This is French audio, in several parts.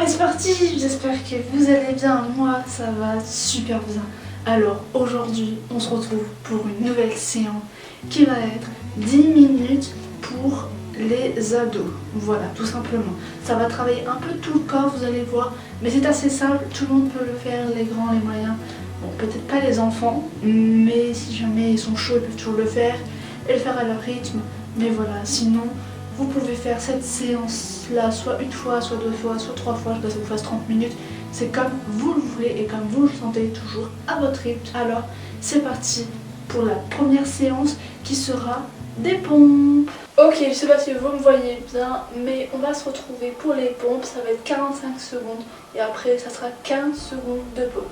c'est parti, j'espère que vous allez bien, moi ça va super bien. Alors aujourd'hui on se retrouve pour une nouvelle séance qui va être 10 minutes pour les ados. Voilà, tout simplement. Ça va travailler un peu tout le corps, vous allez voir, mais c'est assez simple, tout le monde peut le faire, les grands, les moyens. Bon, peut-être pas les enfants, mais si jamais ils sont chauds, ils peuvent toujours le faire et le faire à leur rythme. Mais voilà, sinon vous pouvez faire cette séance-là soit une fois, soit deux fois, soit trois fois, je sais pas si vous fasse 30 minutes. C'est comme vous le voulez et comme vous le sentez, toujours à votre rythme. Alors, c'est parti pour la première séance qui sera des pompes. Ok, je sais pas si vous me voyez bien, mais on va se retrouver pour les pompes. Ça va être 45 secondes et après, ça sera 15 secondes de pause.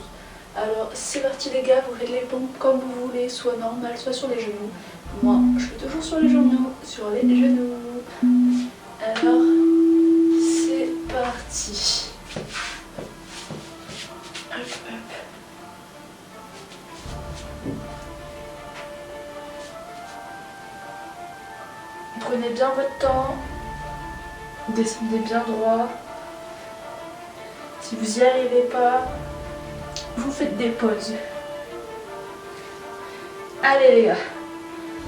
Alors, c'est parti les gars, vous faites les pompes comme vous voulez, soit normal, soit sur les genoux. Moi, je suis toujours sur les genoux, Alors, c'est parti. Hop, hop. Prenez bien votre temps. Descendez bien droit. Si vous n'y arrivez pas, vous faites des pauses. Allez les gars,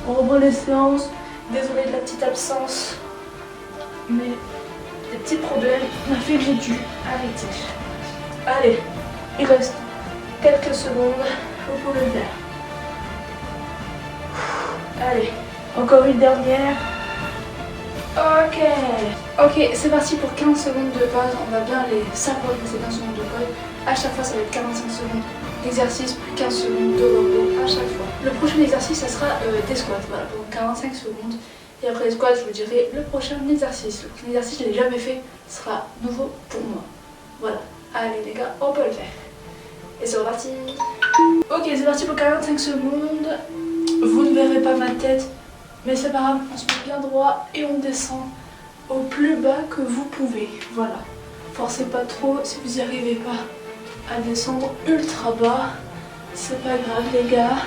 on reprend les séances. Désolée de la petite absence, mais des petits problèmes m'a fait que j'ai dû arrêter. Allez, il reste quelques secondes, vous pouvez le faire. Allez, encore une dernière. Ok, c'est parti pour 15 secondes de pause. On va bien les savoir que c'est 15 secondes de pause. À chaque fois, ça va être 45 secondes d'exercice, puis 15 secondes de repos à chaque fois. Le prochain exercice, ça sera des squats, voilà, pour 45 secondes. Et après les squats, je vous dirai le prochain exercice. Le prochain exercice, je ne l'ai jamais fait, ce sera nouveau pour moi. Voilà, allez les gars, on peut le faire. Et c'est reparti. Ok, c'est parti pour 45 secondes. Vous ne verrez pas ma tête, mais c'est pas grave, on se met bien droit et on descend au plus bas que vous pouvez. Voilà, forcez pas trop si vous n'y arrivez pas à descendre ultra bas. C'est pas grave les gars,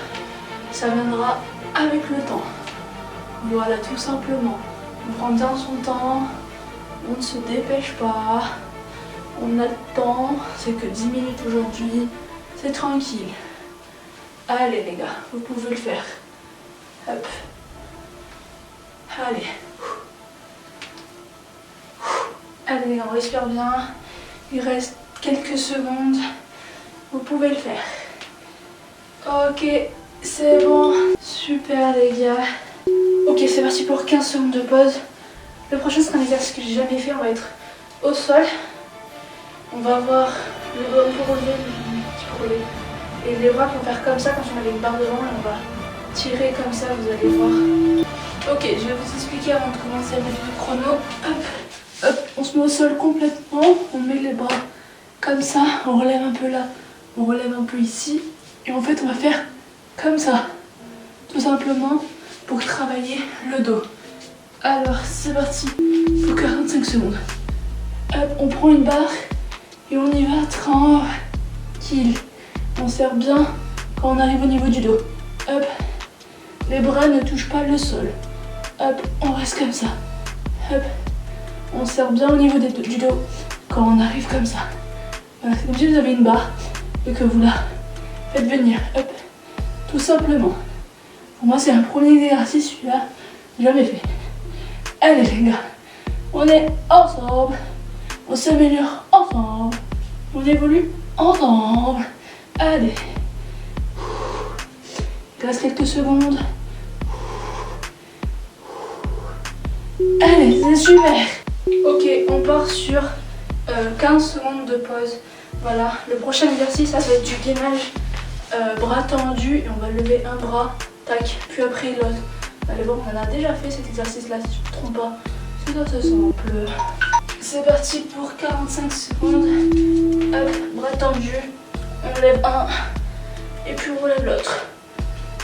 ça viendra avec le temps. Voilà, tout simplement. On prend bien son temps, on ne se dépêche pas, on a le temps, c'est que 10 minutes aujourd'hui, c'est tranquille. Allez les gars, vous pouvez le faire. Hop. Allez. Allez les gars, on respire bien. Il reste quelques secondes. Vous pouvez le faire. Ok, c'est bon. Super les gars. Ok, c'est parti pour 15 secondes de pause. Le prochain, c'est un exercice que j'ai jamais fait. On va être au sol. On va avoir le dos un peu relevé, petit peu relevé. Et les bras vont faire comme ça quand on avait une barre devant. Et on va tirer comme ça, vous allez voir. Ok, je vais vous expliquer avant de commencer à mettre le chrono. Hop, hop, on se met au sol complètement. On met les bras comme ça. On relève un peu là, on relève un peu ici. Et en fait, on va faire comme ça. Tout simplement pour travailler le dos. Alors, c'est parti pour 45 secondes. Hop, on prend une barre et on y va tranquille. On serre bien quand on arrive au niveau du dos. Hop, les bras ne touchent pas le sol. Hop, on reste comme ça. Hop, on serre bien au niveau du dos quand on arrive comme ça. Voilà, c'est comme si vous avez une barre et que vous la faites venir. Hop, tout simplement. Pour moi, c'est un premier exercice, celui-là, jamais fait. Allez les gars, on est ensemble, on s'améliore ensemble, on évolue ensemble. Allez. Il reste quelques secondes. Allez, c'est super. Ok, on part sur 15 secondes de pause. Voilà, le prochain exercice, ça va être du gainage bras tendus et on va lever un bras, tac, puis après l'autre. Allez bon, on en a déjà fait cet exercice-là, si je ne me trompe pas. C'est assez simple. C'est parti pour 45 secondes. Hop, bras tendus, on lève un et puis on relève l'autre.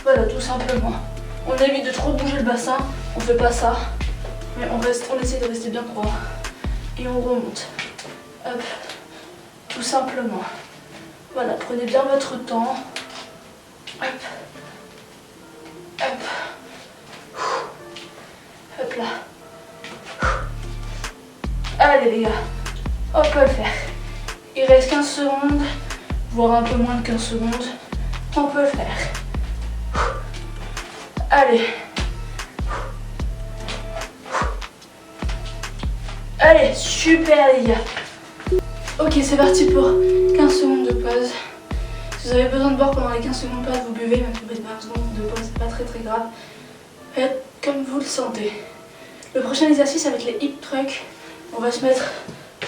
Voilà, tout simplement. On évite de trop bouger le bassin, on fait pas ça. Mais on essaie de rester bien droit. Et on remonte. Hop. Tout simplement. Voilà, prenez bien votre temps. Hop. Hop. Hop là. Allez les gars. On peut le faire. Il reste 15 secondes, voire un peu moins de 15 secondes. On peut le faire. Allez. Allez, super les gars. Ok, c'est parti pour 15 secondes de pause. Si vous avez besoin de boire pendant les 15 secondes de pause, vous buvez, même si vous faites 20 secondes de pause, c'est pas très grave. Faites comme vous le sentez. Le prochain exercice avec les hip thrusts, on va se mettre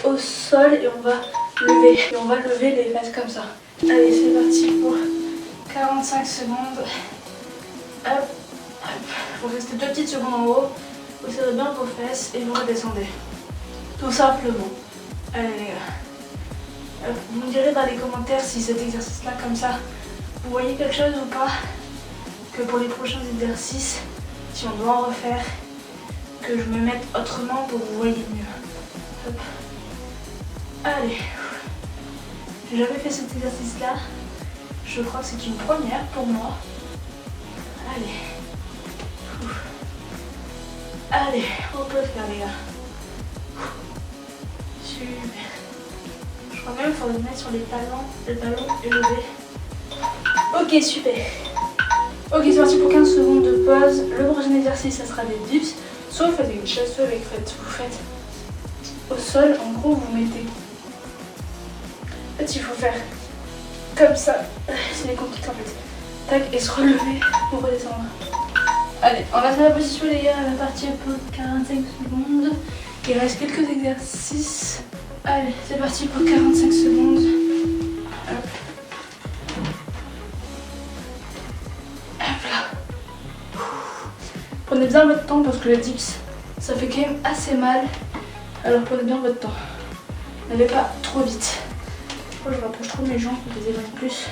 au sol et on va lever. Et on va lever les fesses comme ça. Allez, c'est parti pour 45 secondes. Hop, hop. Vous restez 2 petites secondes en haut. Vous serrez bien vos fesses et vous redescendez. Tout simplement. Allez les gars. Vous me direz dans les commentaires si cet exercice-là, comme ça, vous voyez quelque chose ou pas. Que pour les prochains exercices, si on doit en refaire, que je me mette autrement pour que vous voyez mieux. Hop. Allez. J'ai jamais fait cet exercice-là. Je crois que c'est une première pour moi. Allez. Allez, on peut le faire les gars. Super. Je crois même qu'il faut le mettre sur les talons et lever. Ok, super. Ok, c'est parti pour 15 secondes de pause. Le prochain exercice, ça sera des dips. Soit vous faites une chaise avec vous faites au sol. En gros, vous mettez. En fait, il faut faire comme ça. C'est compliqué en fait. Tac, et se relever pour redescendre. Allez, on va faire la position les gars, on va partir pour 45 secondes. Il reste quelques exercices. Allez, c'est parti pour 45 secondes. Hop. Hop là. Prenez bien votre temps parce que le dips, ça fait quand même assez mal. Alors prenez bien votre temps. N'allez pas trop vite. Moi je rapproche trop mes jambes pour les éloigner plus.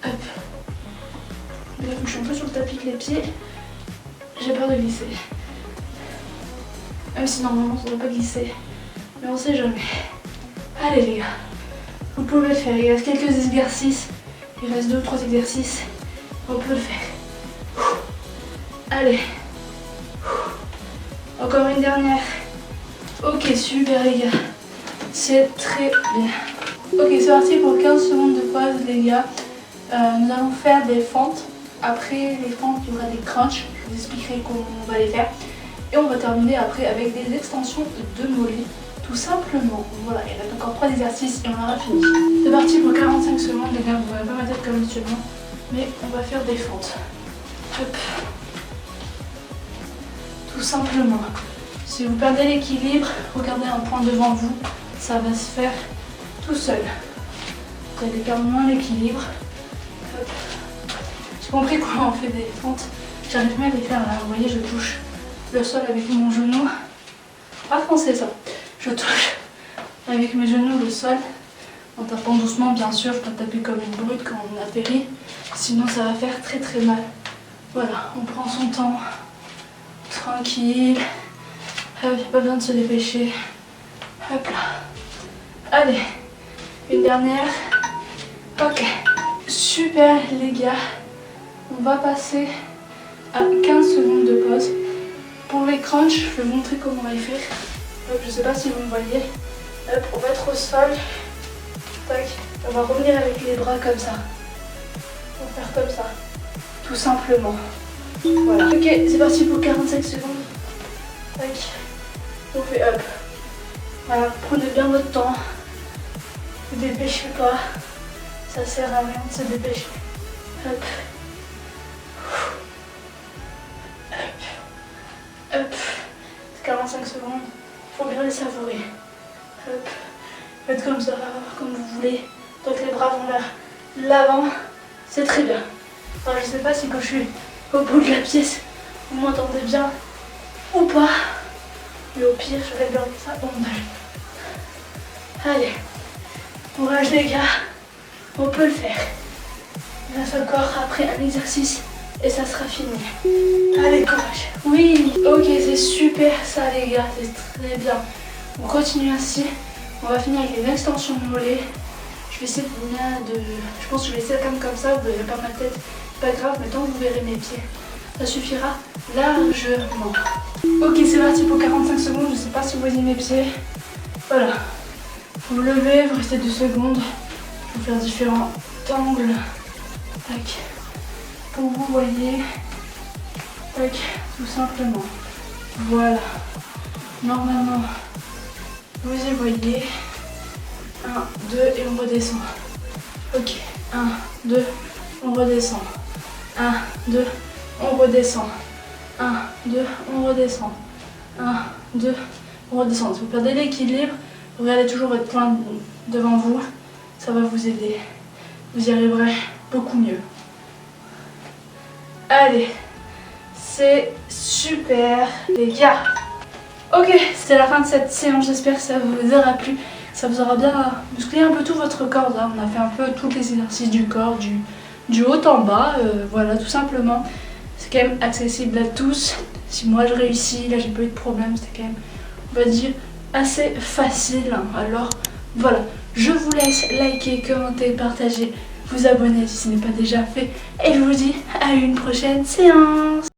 Hop. Là, je suis un peu sur le tapis avec les pieds. J'ai peur de glisser. Même si normalement ça ne doit pas glisser. Mais on sait jamais. Allez les gars. Vous pouvez le faire. Il reste quelques exercices. Il reste 2 ou 3 exercices. On peut le faire. Allez. Encore une dernière. Ok, super les gars. C'est très bien. Ok, c'est parti pour 15 secondes de pause les gars. Nous allons faire des fentes. Après les fentes, il y aura des crunchs. Je vous expliquerai comment on va les faire. Et on va terminer après avec des extensions de mollets. Tout simplement. Voilà, il reste encore 3 exercices et on aura fini. C'est parti pour 45 secondes les gars. Vous ne voyez pas ma tête comme habituellement. Mais on va faire des fentes. Hop. Tout simplement. Si vous perdez l'équilibre, regardez un point devant vous. Ça va se faire tout seul. Vous allez perdre moins l'équilibre. J'ai compris comment on fait des fentes. J'arrive même à les faire là. Vous voyez, je touche le sol avec mon genou. Pas français ça. Je touche avec mes genoux le sol. En tapant doucement, bien sûr. Je peux taper comme une brute quand on atterrit. Sinon, ça va faire très mal. Voilà, on prend son temps. Tranquille. Hop, pas besoin de se dépêcher. Hop là. Allez, une dernière. Ok. Super les gars. On va passer à 15 secondes de pause. Pour les crunchs, je vais vous montrer comment on va les faire. Hop, je sais pas si vous me voyez. Hop, on va être au sol. Tac. On va revenir avec les bras comme ça. On va faire comme ça. Tout simplement. Voilà. Ok, c'est parti pour 45 secondes. Tac. On fait hop. Voilà, prenez bien votre temps. Ne vous dépêchez pas. Ça sert à rien de se dépêcher. Hop. Hop. Hop. 45 secondes. Faut bien les savourer. Hop. Faites comme ça, comme vous voulez. Donc les bras vont vers l'avant. C'est très bien. Alors je sais pas si quand je suis au bout de la pièce, vous m'entendez bien ou pas. Mais au pire, je vais garder ça en mal. Allez. Courage les gars. On peut le faire. Il reste encore après un exercice et ça sera fini. Allez, courage. Oui, ok, c'est super ça les gars, c'est très bien. On continue ainsi. On va finir avec une extension de mollet. Je vais essayer de venir de... Je pense que je vais essayer comme ça, vous verrez pas ma tête. Pas grave, mais tant que vous verrez mes pieds, ça suffira largement. Ok, c'est parti pour 45 secondes. Je sais pas si vous voyez mes pieds. Voilà. Vous levez, vous restez 2 secondes. Je vais faire différents angles. Tac. Pour vous voyez. Tac. Tout simplement. Voilà. Normalement, vous y voyez. 1, 2 et on redescend. Ok. 1, 2, on redescend. 1, 2, on redescend. 1, 2, on redescend. 1, 2, on redescend. Si vous perdez l'équilibre, regardez toujours votre poing devant vous. Ça va vous aider. Vous y arriverez beaucoup mieux. Allez, c'est super les gars. Ok, c'est la fin de cette séance. J'espère que ça vous aura plu. Ça vous aura bien musclé un peu tout votre corps. Là. On a fait un peu tous les exercices du corps, du haut en bas. Voilà, tout simplement. C'est quand même accessible à tous. Si moi je réussis, là j'ai pas eu de problème. C'était quand même, on va dire, assez facile. Alors voilà, je vous laisse liker, commenter, partager, vous abonner si ce n'est pas déjà fait. Et je vous dis à une prochaine séance.